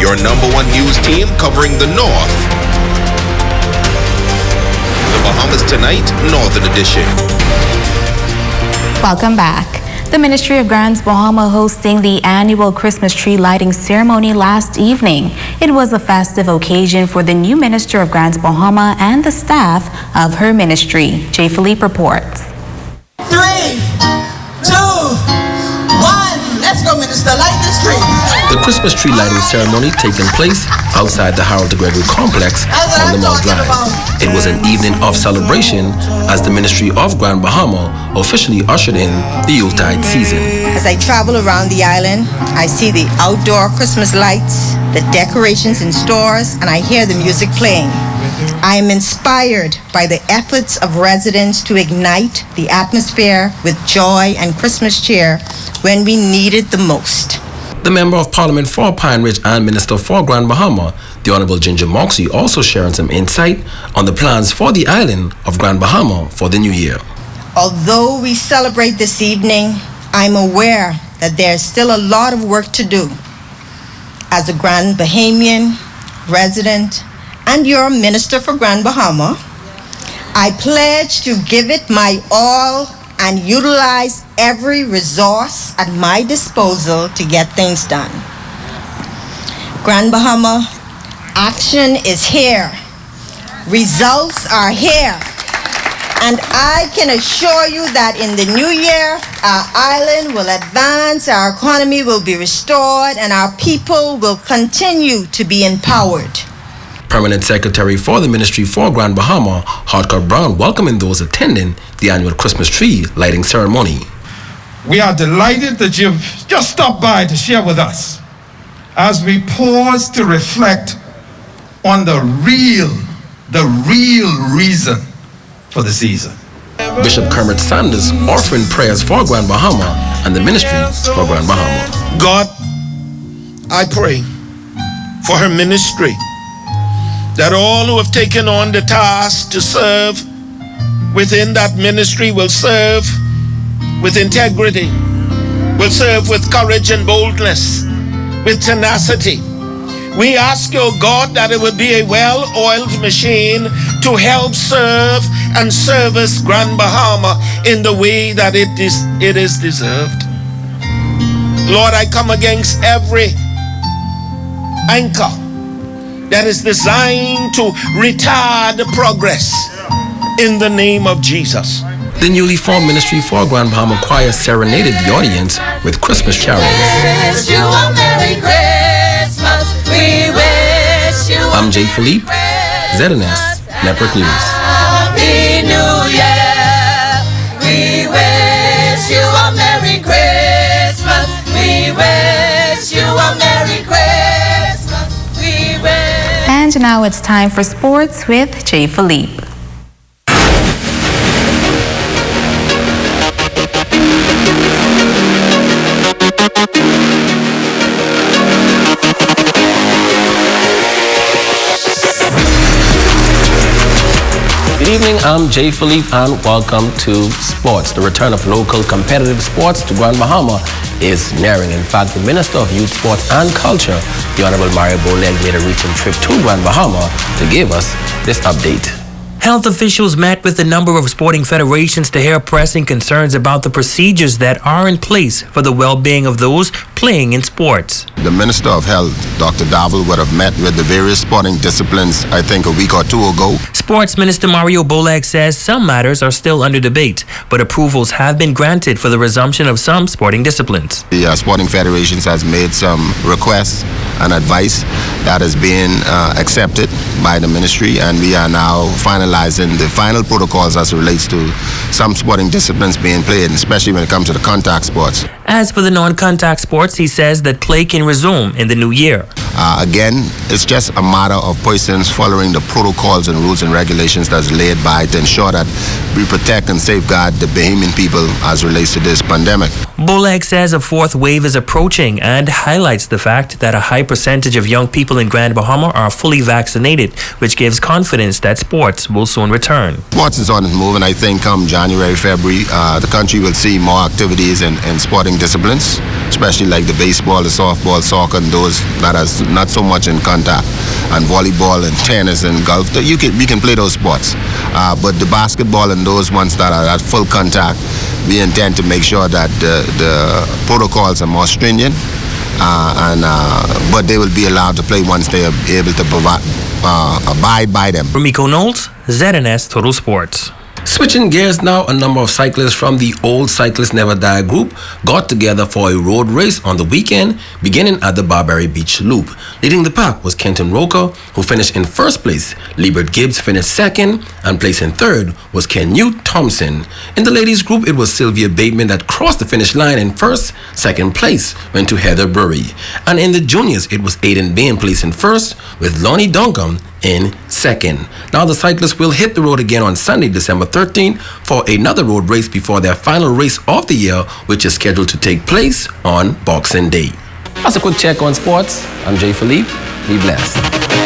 your #1 news team covering the North. The Bahamas Tonight, Northern Edition. Welcome back. The Ministry of Grants Bahama hosting the annual Christmas tree lighting ceremony last evening. It was a festive occasion for the new Minister of Grants Bahama and the staff of her ministry. J. Philippe reports. 3, 2, 1. Let's go, Minister. Light this tree. The Christmas tree lighting ceremony taking place outside the Harold de Gregory complex on the Mall Drive. It was an evening of celebration as the Ministry of Grand Bahama officially ushered in the Yuletide season. As I travel around the island, I see the outdoor Christmas lights, the decorations in stores, and I hear the music playing. I am inspired by the efforts of residents to ignite the atmosphere with joy and Christmas cheer when we need it the most. The Member of Parliament for Pine Ridge and Minister for Grand Bahama, the Honorable Ginger Moxie, also sharing some insight on the plans for the island of Grand Bahama for the new year. Although we celebrate this evening, I'm aware that there's still a lot of work to do. As a Grand Bahamian resident and your Minister for Grand Bahama, I pledge to give it my all and utilize every resource at my disposal to get things done. Grand Bahama, action is here. Results are here. And I can assure you that in the new year, our island will advance, our economy will be restored, and our people will continue to be empowered. Permanent Secretary for the Ministry for Grand Bahama, Hartcourt Brown, welcoming those attending the annual Christmas tree lighting ceremony. We are delighted that you've just stopped by to share with us as we pause to reflect on the real reason for the season. Bishop Kermit Sanders offering prayers for Grand Bahama and the Ministry for Grand Bahama. God, I pray for her ministry, that all who have taken on the task to serve within that ministry will serve with integrity, will serve with courage and boldness, with tenacity. We ask you, God, that it would be a well-oiled machine to help serve and service Grand Bahama in the way that it is deserved. Lord, I come against every anchor that is designed to retard progress in the name of Jesus. The newly formed Ministry for Grand Bahama Choir serenaded the audience with Christmas carols. We wish you a Merry Christmas. We wish you I'm J. Philippe, ZNS Network News. Happy New Year. We wish you a Merry Christmas. We wish you a Merry Christmas. We wish. And now it's time for sports with J. Philippe. Good evening, I'm J. Philippe and welcome to Sports. The return of local competitive sports to Grand Bahama is nearing. In fact, the Minister of Youth, Sports and Culture, the Honorable Mario Boleg, made a recent trip to Grand Bahama to give us this update. Health officials met with a number of sporting federations to hear pressing concerns about the procedures that are in place for the well-being of those playing in sports. The Minister of Health, Dr. Davel, would have met with the various sporting disciplines, I think, a week or two ago. Sports Minister Mario Boleg says some matters are still under debate, but approvals have been granted for the resumption of some sporting disciplines. The sporting federations has made some requests and advice that is being accepted by the ministry, and we are now finalizing the final protocols as it relates to some sporting disciplines being played, especially when it comes to the contact sports. As for the non-contact sports, he says that play can resume in the new year. Again, it's just a matter of persons following the protocols and rules and regulations that's laid by to ensure that we protect and safeguard the Bahamian people as relates to this pandemic. Boleg says a fourth wave is approaching and highlights the fact that a high percentage of young people in Grand Bahama are fully vaccinated, which gives confidence that sports will soon return. Sports is on its move, and I think come January, February, the country will see more activities in sporting disciplines, especially like the baseball, the softball, soccer, and those that has not so much in contact. And volleyball and tennis and golf, we can play those sports. But the basketball and those ones that are at full contact, we intend to make sure that the protocols are more stringent, but they will be allowed to play once they are able to abide by them. Rumiko Knowles, ZNS Total Sports. Switching gears now, a number of cyclists from the Old Cyclists Never Die group got together for a road race on the weekend, beginning at the Barbary Beach Loop. Leading the pack was Kenton Roker, who finished in first place. Liebert Gibbs finished second, and placing third was Kenute Thompson. In the ladies group, it was Sylvia Bateman that crossed the finish line in first. Second place went to Heather Burry. And in the juniors, it was Aidan Bain placing first, with Lonnie Duncombe in second. Now the cyclists will hit the road again on Sunday, December 13th for another road race before their final race of the year, which is scheduled to take place on Boxing Day. That's a quick check on sports. I'm Jay Philippe. Be blessed.